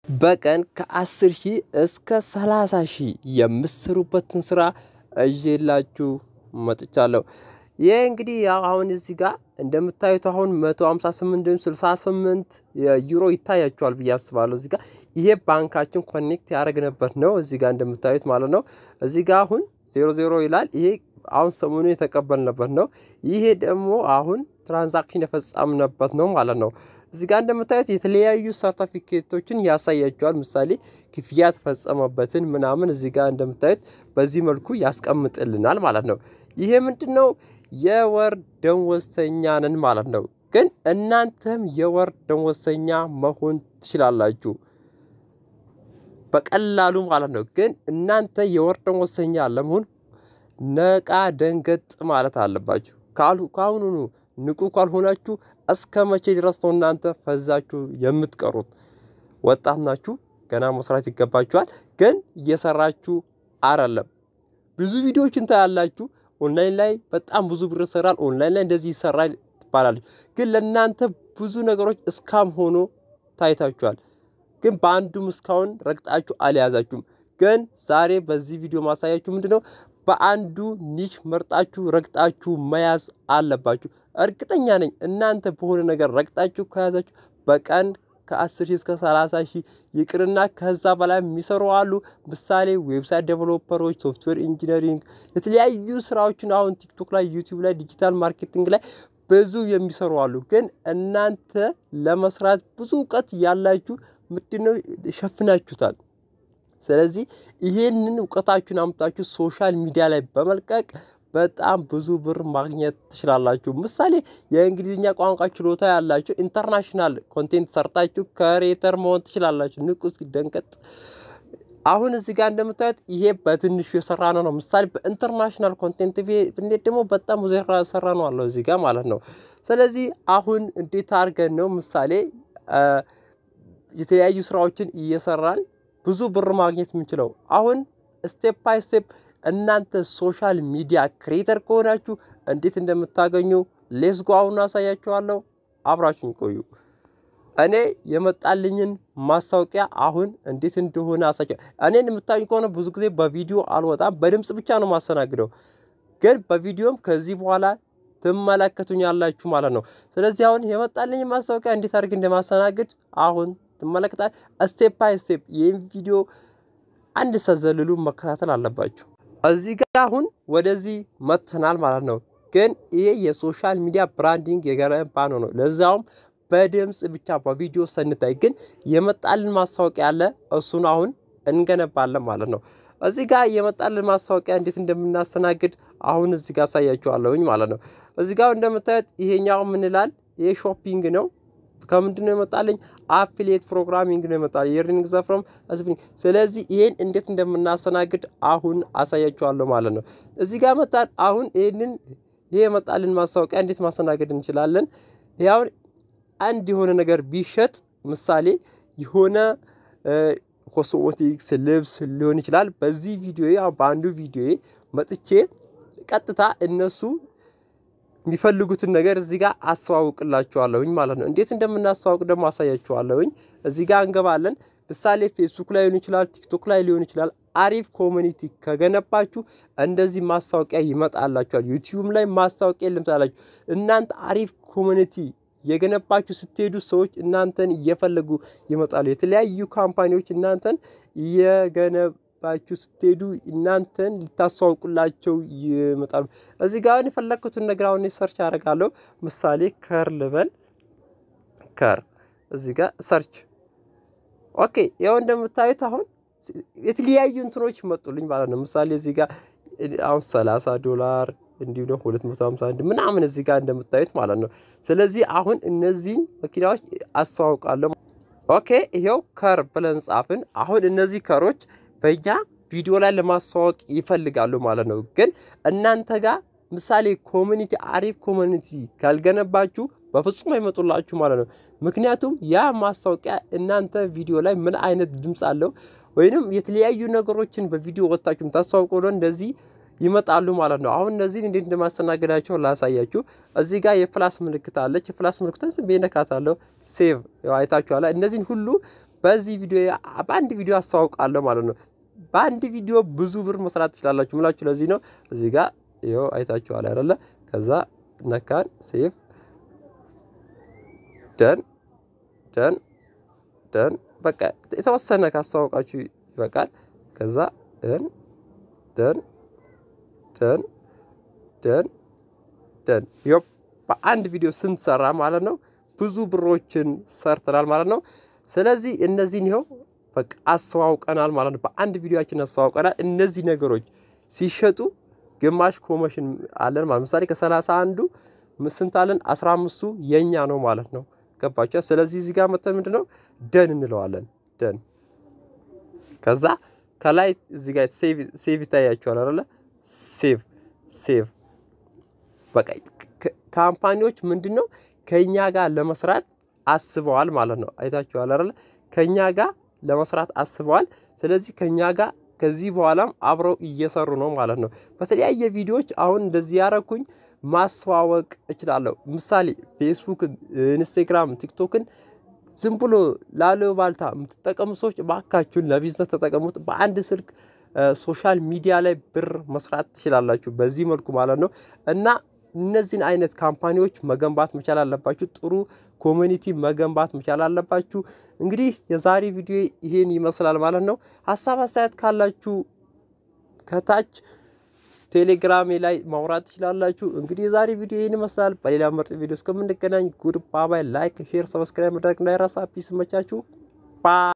በቀን ከ10,000 እስከ 30,000 የምትሰሩበትን ስራ እዤላችሁ መጥቻለሁ። ይሄ እንግዲህ አሁን እዚህ ጋር እንደምታዩት አሁን 158 ወይም 68 ዩሮ ይታያችኋል ብዬ አስባለሁ። እዚህ ጋር ይሄ ባንካችን ኮኔክት ያደረግንበት ነው። እዚህ ጋር እንደምታዩት ማለት ነው። እዚህ ጋር አሁን 00 ይላል። ይሄ አሁን ሰሞኑን የተቀበልንበት ነው። ይሄ ደግሞ አሁን ትራንዛክሽን የፈጸምንበት ነው ማለት ነው። እዚህ ጋር እንደምታዩት የተለያዩ ሰርቲፊኬቶችን ያሳያችኋል። ምሳሌ ክፍያ ተፈጸመበትን ምናምን እዚህ ጋር እንደምታዩት በዚህ መልኩ ያስቀምጥልናል ማለት ነው። ይሄ ምንድነው? የወር ደመወዝተኛ ነን ማለት ነው። ግን እናንተም የወር ደመወዝተኛ መሆን ትችላላችሁ በቀላሉ ማለት ነው። ግን እናንተ የወር ደመወዝተኛ ለመሆን ነቃ ደንገጥ ማለት አለባችሁ። ካሁኑኑ ንቁ ካልሆናችሁ እስከ መቼ ድረስ ነው እናንተ ፈዛችሁ የምትቀሩት? ወጣት ናችሁ፣ ገና መስራት ይገባችኋል። ግን እየሰራችሁ አይደለም። ብዙ ቪዲዮዎችን ታያላችሁ። ኦንላይን ላይ በጣም ብዙ ብር ይሰራል፣ ኦንላይን ላይ እንደዚህ ይሰራል ትባላላችሁ። ግን ለእናንተ ብዙ ነገሮች እስካም ሆኖ ታይታችኋል። ግን በአንዱም እስካሁን ረግጣችሁ አልያዛችሁም። ግን ዛሬ በዚህ ቪዲዮ ማሳያችሁ ምንድነው? በአንዱ ኒሽ መርጣችሁ ረግጣችሁ መያዝ አለባችሁ። እርግጠኛ ነኝ እናንተ በሆነ ነገር ረግጣችሁ ከያዛችሁ በቀን ከ10,000 እስከ 30,000 ይቅርና ከዛ በላይ የሚሰሩ አሉ። ምሳሌ ዌብሳይት ዴቨሎፐሮች፣ ሶፍትዌር ኢንጂነሪንግ፣ የተለያዩ ስራዎችን አሁን ቲክቶክ ላይ፣ ዩቲዩብ ላይ፣ ዲጂታል ማርኬቲንግ ላይ ብዙ የሚሰሩ አሉ። ግን እናንተ ለመስራት ብዙ እውቀት ያላችሁ ምንድነው ሸፍናችሁታል። ስለዚህ ይሄንን እውቀታችሁን አምጣችሁ ሶሻል ሚዲያ ላይ በመልቀቅ በጣም ብዙ ብር ማግኘት ትችላላችሁ። ምሳሌ የእንግሊዝኛ ቋንቋ ችሎታ ያላችሁ ኢንተርናሽናል ኮንቴንት ሰርታችሁ ክሬተር መሆን ትችላላችሁ። ንቁስ ደንቀጥ አሁን እዚህ ጋር እንደምታዩት ይሄ በትንሹ የሰራነው ነው። ምሳሌ በኢንተርናሽናል ኮንቴንት እንዴት ደግሞ በጣም ብዙ የሰራነው አለው እዚህ ጋር ማለት ነው። ስለዚህ አሁን እንዴት አድርገን ነው ምሳሌ የተለያዩ ስራዎችን እየሰራን ብዙ ብር ማግኘት የምንችለው? አሁን ስቴፕ ባይ ስቴፕ እናንተ ሶሻል ሚዲያ ክሬተር ከሆናችሁ እንዴት እንደምታገኙ ሌትስ ጎ አሁን አሳያችኋለሁ። አብራችሁን ቆዩ። እኔ የመጣልኝን ማስታወቂያ አሁን እንዴት እንደሆነ አሳያችኋለሁ። እኔን የምታዩኝ ከሆነ ብዙ ጊዜ በቪዲዮ አልወጣም፣ በድምጽ ብቻ ነው ማስተናግደው። ግን በቪዲዮም ከዚህ በኋላ ትመለከቱኛላችሁ ማለት ነው። ስለዚህ አሁን የመጣልኝን ማስታወቂያ እንዴት አድርጌ እንደማስተናግድ አሁን ትመለከታላችሁ። ስቴፕ ባይ ስቴፕ ይሄን ቪዲዮ አንድ ሰዘልሉ መከታተል አለባችሁ። እዚህ ጋር አሁን ወደዚህ መተናል ማለት ነው። ግን ይሄ የሶሻል ሚዲያ ብራንዲንግ የገነባ ነው። ለዛውም በድምጽ ብቻ በቪዲዮ ሰንታይ ግን የመጣልን ማስታወቂያ አለ። እሱን አሁን እንገነባለን ማለት ነው። እዚህ ጋር የመጣልን ማስታወቂያ እንዴት እንደምናስተናግድ አሁን እዚህ ጋር አሳያችኋለሁኝ ማለት ነው። እዚህ ጋር እንደምታዩት ይሄኛው ምን ይላል? ይሄ ሾፒንግ ነው። ከምንድነው የመጣልኝ? አፊሊየት ፕሮግራሚንግ ነው የመጣልኝ። የርኒንግ ዘፍሮም አስብኝ። ስለዚህ ይሄን እንዴት እንደምናስተናግድ አሁን አሳያችኋለሁ ማለት ነው። እዚህ ጋር መጣን። አሁን ይሄ የመጣልን ማስታወቂያ እንዴት ማስተናገድ እንችላለን? ያው አንድ የሆነ ነገር ቢሸጥ ምሳሌ የሆነ ኮስሞቲክስ ልብስ ሊሆን ይችላል። በዚህ ቪዲዮ ያው በአንዱ ቪዲዮ መጥቼ ቀጥታ እነሱ የሚፈልጉትን ነገር እዚህ ጋር አስተዋውቅላችኋለሁኝ ማለት ነው። እንዴት እንደምናስተዋውቅ ደግሞ አሳያችኋለሁኝ። እዚህ ጋር እንገባለን። ምሳሌ ፌስቡክ ላይ ሊሆን ይችላል፣ ቲክቶክ ላይ ሊሆን ይችላል። አሪፍ ኮሚኒቲ ከገነባችሁ እንደዚህ ማስታወቂያ ይመጣላችኋል። ዩቲዩብ ላይ ማስታወቂያ ልምታላችሁ። እናንተ አሪፍ ኮሚኒቲ የገነባችሁ ስትሄዱ ሰዎች እናንተን እየፈለጉ ይመጣሉ። የተለያዩ ካምፓኒዎች እናንተን የገነባችሁ ስትሄዱ እናንተን ሊታስተዋውቁላችሁ ይመጣሉ። እዚህ ጋር የፈለኩትን ነገር አሁን ሰርች አደርጋለሁ። ምሳሌ ከር ልበል፣ ከር እዚህ ጋር ሰርች። ኦኬ ያው እንደምታዩት አሁን የተለያዩ እንትኖች መጡልኝ ማለት ነው። ምሳሌ እዚህ ጋር አሁን $30 እንዲሁ ነው 251 ምናምን እዚህ ጋር እንደምታዩት ማለት ነው። ስለዚህ አሁን እነዚህ መኪናዎች አስተዋውቃለሁ። ኦኬ ይሄው ከር ብለን ጻፍን። አሁን እነዚህ ከሮች በእኛ ቪዲዮ ላይ ለማስተዋወቅ ይፈልጋሉ ማለት ነው። ግን እናንተ ጋር ምሳሌ ኮሚኒቲ አሪፍ ኮሚኒቲ ካልገነባችሁ በፍጹም አይመጡላችሁ ማለት ነው። ምክንያቱም ያ ማስታወቂያ እናንተ ቪዲዮ ላይ ምን አይነት ድምጽ አለው ወይንም የተለያዩ ነገሮችን በቪዲዮ ወጣችሁም ታስተዋውቁ እንደዚህ ይመጣሉ ማለት ነው። አሁን እነዚህ እንዴት እንደማስተናገዳቸው ላሳያችሁ። እዚህ ጋር የፕላስ ምልክት አለች። የፕላስ ምልክቱን በነካታለሁ ሴቭ አይታችኋል። እነዚህን ሁሉ በዚህ ቪዲዮ በአንድ ቪዲዮ አስተዋውቃለሁ ማለት ነው። በአንድ ቪዲዮ ብዙ ብር መስራት ትችላላችሁ ምላችሁ ለዚህ ነው እዚህ ጋር ይሄው አይታችኋል አይደለ ከዛ ነካን ሴቭ ደን በቃ የተወሰነ ካስተዋውቃችሁ ይበቃል ከዛ ደን ይኸው በአንድ ቪዲዮ ስንሰራ ማለት ነው ብዙ ብሮችን ሰርተናል ማለት ነው። ስለዚህ እነዚህን ይኸው በቃ አስተዋውቀናል ማለት ነው። በአንድ ቪዲዮአችን አስተዋውቀናል። እነዚህ ነገሮች ሲሸጡ ግማሽ ኮሚሽን አለን ማለት ምሳሌ ከ31 ስንት አለን 15ቱ የኛ ነው ማለት ነው። ገባችሁ? ስለዚህ እዚህ ጋር መተን ምንድነው ደን እንለዋለን ደን ከዛ ከላይ እዚህ ጋር ሴቭ ይታያችኋል አይደለ ሴቭ በቃ ካምፓኒዎች ምንድነው ከኛ ጋር ለመስራት አስበዋል ማለት ነው። አይታችኋል አይደለ ከኛ ጋር ለመስራት አስበዋል። ስለዚህ ከኛ ጋር ከዚህ በኋላም አብረው እየሰሩ ነው ማለት ነው። በተለያየ ቪዲዮዎች አሁን እንደዚህ ያረኩኝ ማስተዋወቅ እችላለሁ። ምሳሌ ፌስቡክ፣ ኢንስታግራም፣ ቲክቶክን ዝም ብሎ ላሉባልታ የምትጠቀሙ ሰዎች ባካችሁን ለቢዝነስ ተጠቀሙት። በአንድ ስልክ ሶሻል ሚዲያ ላይ ብር መስራት ትችላላችሁ በዚህ መልኩ ማለት ነው። እና እነዚህን አይነት ካምፓኒዎች መገንባት መቻል አለባችሁ። ጥሩ ኮሚኒቲ መገንባት መቻል አለባችሁ። እንግዲህ የዛሬ ቪዲዮ ይሄን ይመስላል ማለት ነው። ሀሳብ አስተያየት ካላችሁ ከታች ቴሌግራም ላይ ማውራት ትችላላችሁ። እንግዲህ የዛሬ ቪዲዮ ይሄን ይመስላል። በሌላ ምርጥ ቪዲዮ እስከምንገናኝ ጉድ ባይ። ላይክ፣ ሼር፣ ሰብስክራይብ ማድረግ እንዳይረሳ። ፒስ መቻችሁ።